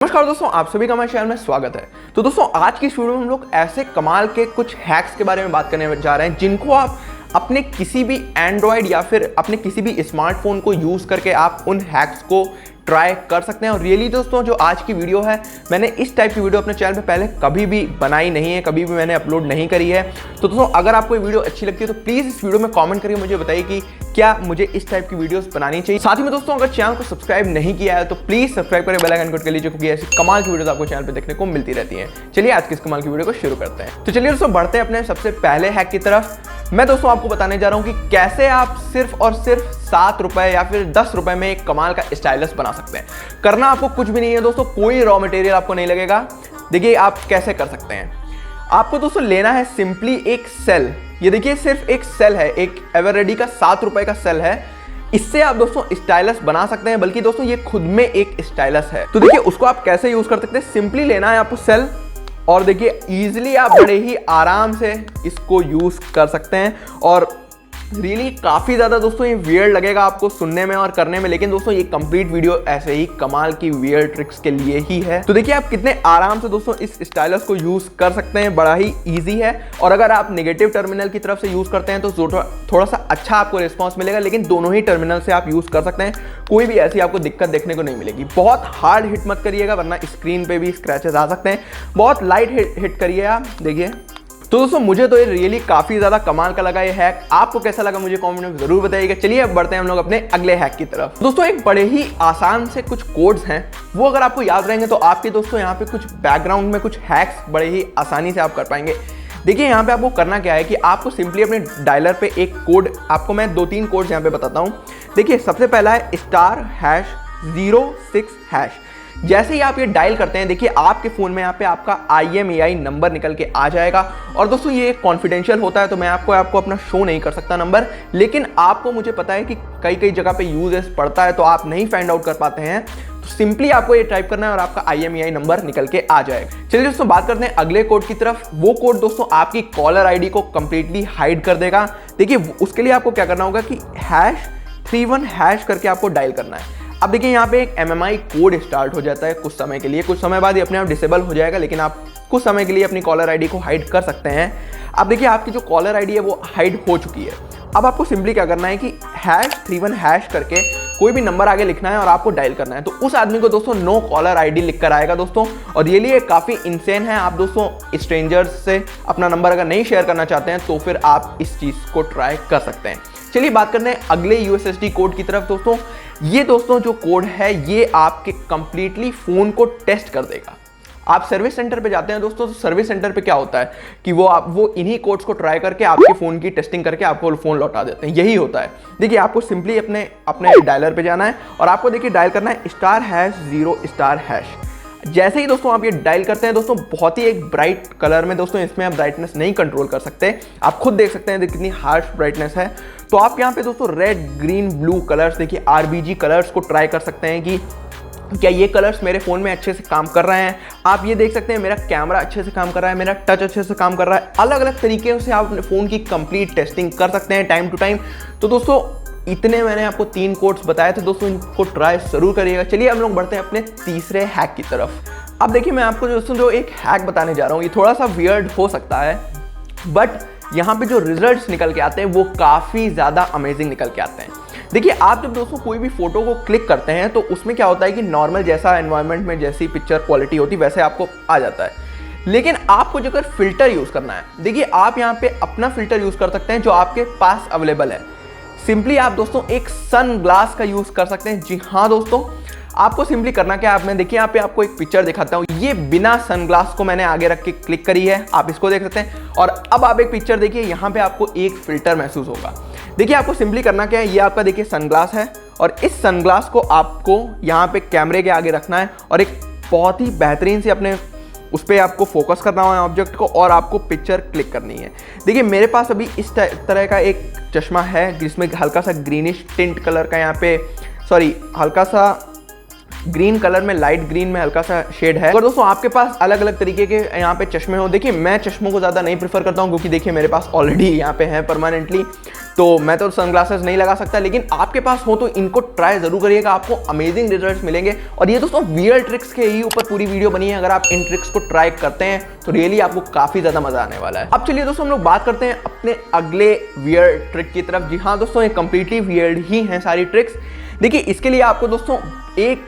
नमस्कार दोस्तों, आप सभी का हमारे चैनल में स्वागत है। तो दोस्तों आज की इस वीडियो में हम लोग ऐसे कमाल के कुछ हैक्स के बारे में बात करने जा रहे हैं जिनको आप अपने किसी भी एंड्रॉयड या फिर अपने किसी भी स्मार्टफोन को यूज़ करके आप उन हैक्स को ट्राई कर सकते हैं। और रियली दोस्तों जो आज की वीडियो है, मैंने इस टाइप की वीडियो अपने चैनल पे पहले कभी भी बनाई नहीं है, कभी भी मैंने अपलोड नहीं करी है। तो दोस्तों अगर आपको ये वीडियो अच्छी लगती है तो प्लीज़ इस वीडियो में कमेंट करके मुझे बताइए कि क्या मुझे इस टाइप की वीडियोस बनानी चाहिए। साथ ही में दोस्तों अगर चैनल को सब्सक्राइब नहीं किया है तो प्लीज़ सब्सक्राइब करें, बेल आइकन कर लीजिए, क्योंकि ऐसी कमाल की वीडियोस आपको चैनल पे देखने को मिलती रहती हैं। चलिए आज की इस कमाल की वीडियो को शुरू करते हैं। तो चलिए दोस्तों बढ़ते हैं अपने सबसे पहले हैक की तरफ। मैं दोस्तों आपको बताने जा रहा हूँ कि कैसे आप सिर्फ और सिर्फ 7 रुपए या फिर 10 रुपए में एक कमाल का स्टाइलस बना सकते हैं। करना आपको कुछ भी नहीं है दोस्तों, कोई रॉ मटेरियल आपको नहीं लगेगा। देखिए आप कैसे कर सकते हैं। आपको दोस्तों लेना है सिंपली एक सेल। ये देखिए सिर्फ एक सेल है, एक एवररेडी का 7 रुपए का सेल है। इससे आप दोस्तों स्टाइलस बना सकते हैं, बल्कि दोस्तों ये खुद में एक स्टाइलस है। तो देखिए उसको आप कैसे यूज कर सकते हैं। सिंपली लेना है आपको सेल, और देखिए इजीली आप बड़े ही आराम से इसको यूज कर सकते हैं। और रियली काफ़ी ज़्यादा दोस्तों ये वियर्ड लगेगा आपको सुनने में और करने में, लेकिन दोस्तों ये कंप्लीट वीडियो ऐसे ही कमाल की वियर्ड ट्रिक्स के लिए ही है। तो देखिए आप कितने आराम से दोस्तों इस स्टाइलस को यूज़ कर सकते हैं, बड़ा ही इजी है। और अगर आप नेगेटिव टर्मिनल की तरफ से यूज़ करते हैं तो थोड़ा सा अच्छा आपको रिस्पॉन्स मिलेगा, लेकिन दोनों ही टर्मिनल से आप यूज़ कर सकते हैं, कोई भी ऐसी आपको दिक्कत देखने को नहीं मिलेगी। बहुत हार्ड हिट मत करिएगा वरना स्क्रीन पर भी स्क्रैचेस आ सकते हैं। बहुत लाइट हिट करिए आप। देखिए तो दोस्तों मुझे तो ये रियली काफ़ी ज़्यादा कमाल का लगा ये हैक। आपको कैसा लगा मुझे कमेंट में ज़रूर बताइएगा। चलिए अब बढ़ते हैं हम लोग अपने अगले हैक की तरफ। दोस्तों एक बड़े ही आसान से कुछ कोड्स हैं, वो अगर आपको याद रहेंगे तो आपके दोस्तों यहाँ पे कुछ बैकग्राउंड में कुछ हैक्स बड़े ही आसानी से आप कर पाएंगे। देखिए यहाँ पे आपको करना क्या है कि आपको सिंपली अपने डायलर पे एक कोड, आपको मैं 2-3 कोड्स यहाँ पे बताता हूँ। देखिए सबसे पहला है *#06#। जैसे ही आप ये डायल करते हैं देखिए आपके फ़ोन में यहाँ पे आपका IMEI नंबर निकल के आ जाएगा। और दोस्तों ये कॉन्फिडेंशियल होता है तो मैं आपको अपना शो नहीं कर सकता नंबर, लेकिन आपको मुझे पता है कि कई जगह पे यूजेस पड़ता है तो आप नहीं फाइंड आउट कर पाते हैं। तो सिंपली आपको ये टाइप करना है और आपका IMEI नंबर निकल के आ जाएगा। चलिए दोस्तों बात करते हैं अगले कोड की तरफ। वो कोड दोस्तों आपकी कॉलर ID को कंप्लीटली हाइड कर देगा। देखिए उसके लिए आपको क्या करना होगा कि #31# करके आपको डायल करना है। अब देखिए यहाँ पे एक MMI कोड स्टार्ट हो जाता है कुछ समय के लिए, कुछ समय बाद ये अपने आप डिसेबल हो जाएगा, लेकिन आप कुछ समय के लिए अपनी कॉलर ID को हाइड कर सकते हैं। अब देखिए आपकी जो कॉलर ID है वो हाइड हो चुकी है। अब आपको सिंपली क्या करना है कि #31# करके कोई भी नंबर आगे लिखना है और आपको डायल करना है। तो उस आदमी को दोस्तों नो कॉलर ID लिख कर आएगा दोस्तों। और ये लिए काफ़ी इंसेन है। आप दोस्तों स्ट्रेंजर्स से अपना नंबर अगर नहीं शेयर करना चाहते हैं तो फिर आप इस चीज़ को ट्राई कर सकते हैं। चलिए बात करते हैं अगले USSD कोड की तरफ। दोस्तों ये दोस्तों जो कोड है ये आपके कंप्लीटली फ़ोन को टेस्ट कर देगा। आप सर्विस सेंटर पे जाते हैं दोस्तों, तो सर्विस सेंटर पे क्या होता है कि वो इन्हीं कोड्स को ट्राई करके आपके फ़ोन की टेस्टिंग करके आपको फ़ोन लौटा देते हैं। यही होता है। देखिए आपको सिंपली अपने डायलर पे जाना है और आपको देखिए डायल करना है *0*#। जैसे ही दोस्तों आप ये डायल करते हैं दोस्तों बहुत ही एक ब्राइट कलर में, दोस्तों इसमें आप ब्राइटनेस नहीं कंट्रोल कर सकते, आप खुद देख सकते हैं कितनी हार्श ब्राइटनेस है। तो आप यहाँ पे दोस्तों रेड, ग्रीन, ब्लू कलर्स, देखिए RBG कलर्स को ट्राई कर सकते हैं कि क्या ये कलर्स मेरे फ़ोन में अच्छे से काम कर रहे हैं। आप ये देख सकते हैं मेरा कैमरा अच्छे से काम कर रहा है, मेरा टच अच्छे से काम कर रहा है। अलग अलग तरीके से आप अपने फ़ोन की कंप्लीट टेस्टिंग कर सकते हैं टाइम टू टाइम। तो दोस्तों इतने मैंने आपको 3 कोड्स बताए थे दोस्तों, इनको ट्राई ज़रूर करिएगा। चलिए हम लोग बढ़ते हैं अपने तीसरे हैक की तरफ। अब देखिए मैं आपको दोस्तों जो एक हैक बताने जा रहा हूँ ये थोड़ा सा वियर्ड हो सकता है, बट यहाँ पे जो रिजल्ट्स निकल के आते हैं वो काफ़ी ज़्यादा अमेजिंग निकल के आते हैं। देखिए आप जब दोस्तों कोई भी फोटो को क्लिक करते हैं तो उसमें क्या होता है कि नॉर्मल जैसा एनवायरनमेंट में जैसी पिक्चर क्वालिटी होती है वैसे आपको आ जाता है, लेकिन आपको जो अगर फिल्टर यूज़ करना है, देखिए आप यहाँ पे अपना फिल्टर यूज़ कर सकते हैं जो आपके पास अवेलेबल है। सिंपली आप दोस्तों एक सन ग्लास का यूज़ कर सकते हैं। जी हाँ दोस्तों, आपको सिंपली करना क्या है, मैं देखिए यहाँ पे आपको एक पिक्चर दिखाता हूँ। ये बिना सनग्लास को मैंने आगे रख के क्लिक करी है, आप इसको देख सकते हैं। और अब आप एक पिक्चर देखिए, यहाँ पे आपको एक फिल्टर महसूस होगा। देखिए आपको सिंपली करना क्या है, ये आपका देखिए सनग्लास है और इस सनग्लास को आपको यहाँ पे कैमरे के आगे रखना है और एक बहुत ही बेहतरीन से अपने उस पर आपको फोकस करना है ऑब्जेक्ट को और आपको पिक्चर क्लिक करनी है। देखिए मेरे पास अभी इस तरह का एक चश्मा है जिसमें हल्का सा ग्रीनिश टिंट कलर का यहाँ पे हल्का सा ग्रीन कलर में, लाइट ग्रीन में हल्का सा शेड है। अगर दोस्तों आपके पास अलग अलग तरीके के यहाँ पे चश्मे हो, देखिए मैं चश्मों को ज़्यादा नहीं प्रेफर करता हूँ क्योंकि देखिए मेरे पास ऑलरेडी यहाँ पे है परमानेंटली, तो मैं तो सनग्लासेस नहीं लगा सकता, लेकिन आपके पास हो तो इनको ट्राई जरूर करिएगा, आपको अमेजिंग रिजल्ट्स मिलेंगे। और ये दोस्तों वियर ट्रिक्स के ही ऊपर पूरी वीडियो बनी है, अगर आप इन ट्रिक्स को ट्राई करते हैं तो रियली आपको काफी ज्यादा मजा आने वाला है। अब चलिए दोस्तों हम लोग बात करते हैं अपने अगले वियर ट्रिक की तरफ। जी हाँ दोस्तों, ये कंप्लीटली वियर्ड ही हैं सारी ट्रिक्स। देखिए इसके लिए आपको दोस्तों एक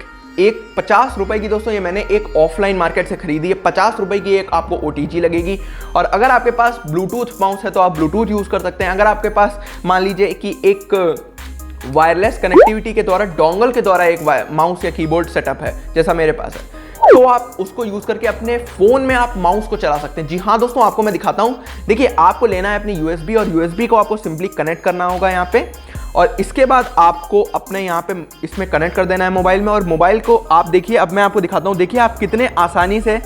50 रुपए की दोस्तों ये मैंने एक ऑफलाइन मार्केट से खरीदी है। 50 रुपए की एक आपको OTG लगेगी, और अगर आपके पास ब्लूटूथ माउस है तो आप ब्लूटूथ यूज कर सकते हैं। अगर आपके पास मान लीजिए कि एक वायरलेस कनेक्टिविटी के द्वारा, डोंगल के द्वारा एक माउस या कीबोर्ड सेटअप है जैसा मेरे पास है, तो आप उसको यूज करके अपने फोन में आप माउस को चला सकते हैं। जी हाँ दोस्तों, आपको मैं दिखाता हूं। देखिए आपको लेना है अपनी USB, और USB को आपको सिंपली कनेक्ट करना होगा यहाँ पे, और इसके बाद आपको अपने यहाँ पे इसमें कनेक्ट कर देना है मोबाइल में। और मोबाइल को आप देखिए, अब मैं आपको दिखाता हूँ, देखिए आप कितने आसानी से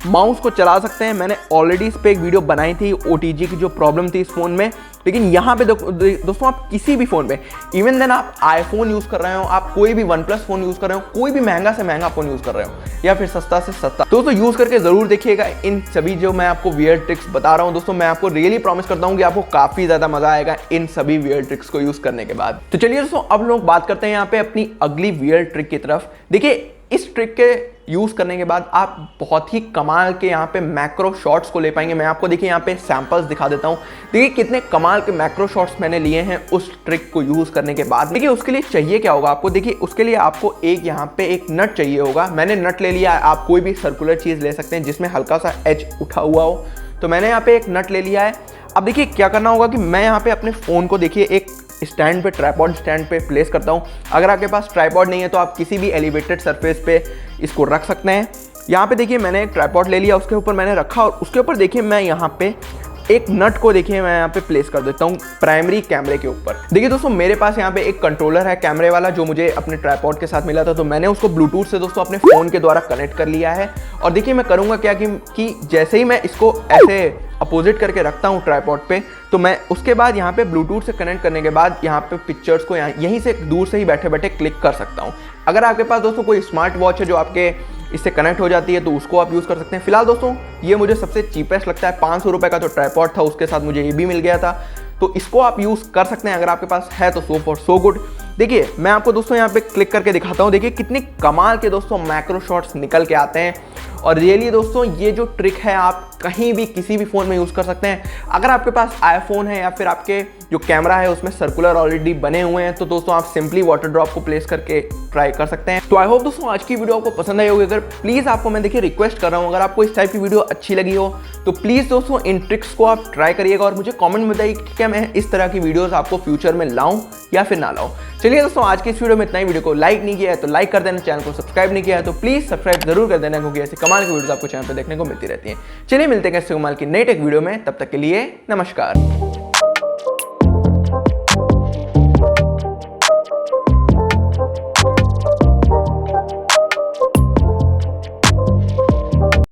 माउस को चला सकते हैं। मैंने ऑलरेडी इस पर एक वीडियो बनाई थी OTG की जो प्रॉब्लम थी इस फोन में, लेकिन यहाँ पे दोस्तों आप किसी भी फोन पे, इवन देन आप आईफोन यूज कर रहे हो, आप कोई भी OnePlus फोन यूज कर रहे हो, कोई भी महंगा से महंगा फोन यूज कर रहे हो या फिर सस्ता से सस्ता, तो यूज करके जरूर देखिएगा इन सभी जो मैं आपको वियर ट्रिक्स बता रहा हूँ। दोस्तों मैं आपको रियली प्रॉमिस करता हूँ कि आपको काफी ज्यादा मजा आएगा इन सभी वियर ट्रिक्स को यूज करने के बाद। तो चलिए दोस्तों अब लोग बात करते हैं यहाँ पे अपनी अगली वियर ट्रिक की तरफ। देखिए इस ट्रिक के यूज करने के बाद आप बहुत ही कमाल के यहाँ पे मैक्रो शॉट्स को ले पाएंगे। मैं आपको देखिए यहाँ पे सैंपल्स दिखा देता हूँ। देखिए कितने कमाल के मैक्रो शॉट्स मैंने लिए हैं उस ट्रिक को यूज करने के बाद। देखिए उसके लिए चाहिए क्या होगा आपको, देखिए उसके लिए आपको एक यहाँ पे एक नट चाहिए होगा। मैंने नट ले लिया है, आप कोई भी सर्कुलर चीज ले सकते हैं जिसमें हल्का सा एज उठा हुआ हो, तो मैंने यहाँ पे एक नट ले लिया है। अब देखिए क्या करना होगा कि मैं यहाँ पे अपने फोन को देखिए एक स्टैंड पे, ट्राइपॉड स्टैंड पे प्लेस करता हूँ। अगर आपके पास ट्राइपॉड नहीं है तो आप किसी भी एलिवेटेड सरफेस पे इसको रख सकते हैं। यहाँ पे देखिए मैंने एक ट्राइपॉड ले लिया, उसके ऊपर मैंने रखा, और उसके ऊपर देखिए मैं यहाँ पे एक नट को देखिए मैं यहाँ पे प्लेस कर देता हूँ प्राइमरी कैमरे के ऊपर। देखिए दोस्तों मेरे पास यहाँ पे एक कंट्रोलर है कैमरे वाला जो मुझे अपने ट्राइपॉड के साथ मिला था, तो मैंने उसको ब्लूटूथ से दोस्तों अपने फ़ोन के द्वारा कनेक्ट कर लिया है। और देखिए मैं करूँगा क्या कि जैसे ही मैं इसको ऐसे अपोजिट करके रखता हूँ ट्राइपॉड पे, तो मैं उसके बाद यहाँ पे ब्लूटूथ से कनेक्ट करने के बाद यहाँ पे पिक्चर्स को यहीं से दूर से ही बैठे बैठे क्लिक कर सकता हूँ। अगर आपके पास दोस्तों कोई स्मार्ट वॉच है जो आपके इससे कनेक्ट हो जाती है तो उसको आप यूज़ कर सकते हैं। फिलहाल दोस्तों ये मुझे सबसे चीपेस्ट लगता है, 500 रुपये का जो ट्राइपॉड था उसके साथ मुझे ये भी मिल गया था, तो इसको आप यूज़ कर सकते हैं अगर आपके पास है तो सो फॉर सो गुड। देखिए मैं आपको दोस्तों यहाँ पे क्लिक करके दिखाता हूँ। देखिए कितनी कमाल के दोस्तों मैक्रो शॉट्स निकल के आते हैं, और रियली दोस्तों ये जो ट्रिक है आप कहीं भी किसी भी फ़ोन में यूज़ कर सकते हैं। अगर आपके पास आईफोन है या फिर आपके जो कैमरा है उसमें सर्कुलर ऑलरेडी बने हुए हैं, तो दोस्तों आप सिंपली वाटर ड्रॉप को प्लेस करके ट्राई कर सकते हैं। तो आई होप दोस्तों आज की वीडियो आपको पसंद आई होगी। अगर प्लीज़ आपको मैं देखिए रिक्वेस्ट कर रहा हूँ, अगर आपको इस टाइप की वीडियो अच्छी लगी हो तो प्लीज़ दोस्तों इन ट्रिक्स को आप ट्राई करिएगा, और मुझे कॉमेंट में बताइए कि क्या मैं इस तरह की वीडियोज़ आपको फ्यूचर में लाऊं या फिर ना लाऊं। चलिए दोस्तों आज की इस वीडियो में इतना ही। वीडियो को लाइक नहीं किया है तो लाइक कर देना, चैनल को सब्सक्राइब नहीं किया है तो प्लीज़ सब्सक्राइब जरूर कर देना, क्योंकि ऐसे कमाल की वीडियोस आपको चैनल पर देखने को मिलती रहती हैं। चलिए मिलते हैं ऐसे कमाल की नई टेक वीडियो में, तब तक के लिए नमस्कार।